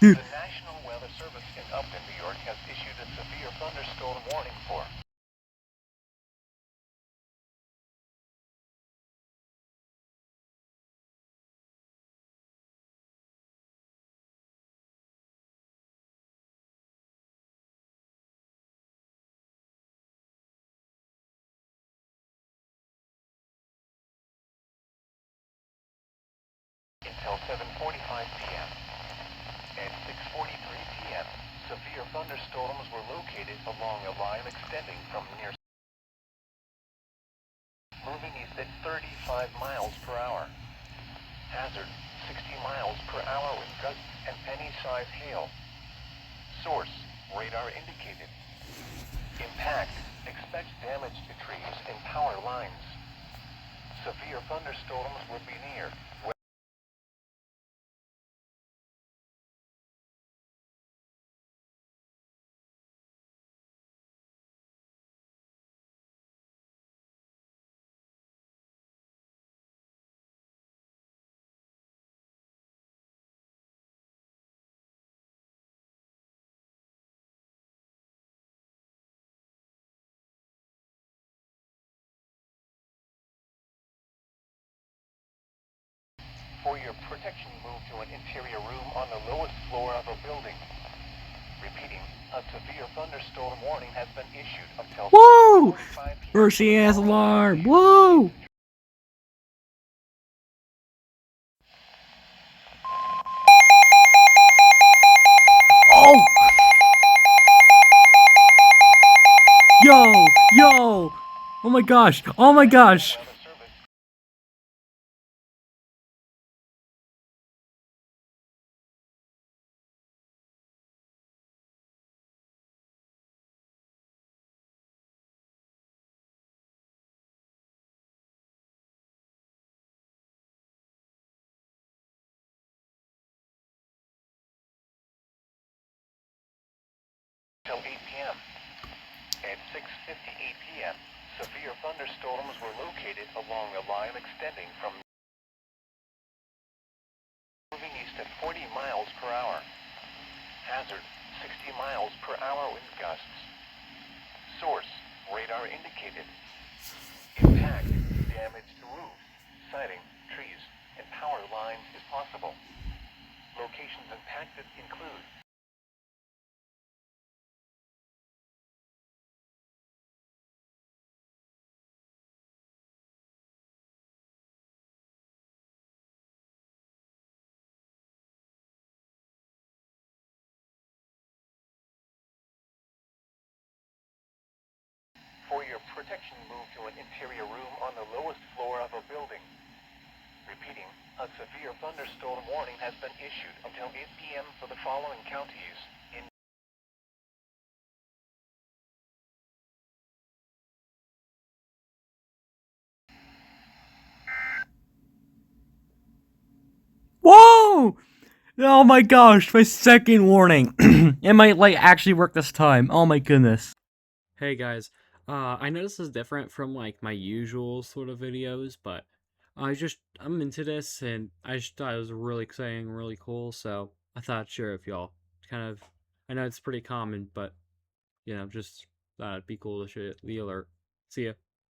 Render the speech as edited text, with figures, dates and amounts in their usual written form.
Dude. The National Weather Service in Upton, New York has issued a severe thunderstorm warning for until 7:45 p.m. At 6:43 p.m., severe thunderstorms were located along a line extending from near moving east at 35 miles per hour. Hazard, 60 miles per hour with gusts and any size hail. Source, radar indicated. Impact, expect damage to trees and power lines. Severe thunderstorms would be near. For your protection, move to an interior room on the lowest floor of a building. Repeating, a severe thunderstorm warning has been issued until Whoa! 7:45 p.m. First EAS alarm. Whoa! Oh! Yo! Yo! Oh my gosh! Oh my gosh! Weather Service. Till 8 p.m. At 6:58 p.m., severe thunderstorms were located along a line extending from moving east at 40 miles per hour. Hazard, 60 miles per hour wind gusts. Source, radar indicated. Impact, damage to roofs, siding, trees, and power lines is possible. Locations impacted include For your protection, move to an interior room on the lowest floor of a building. Repeating, a severe thunderstorm warning has been issued until 8 p.m. for the following counties in Whoa! Oh my gosh, my second warning. It might like actually work this time. Oh my goodness. Hey guys, I know this is different from like my usual sort of videos, but I'm into this and I just thought it was really exciting, really cool, so I thought sure if y'all kind of, I know it's pretty common, but just thought it'd be cool to share the alert. See ya.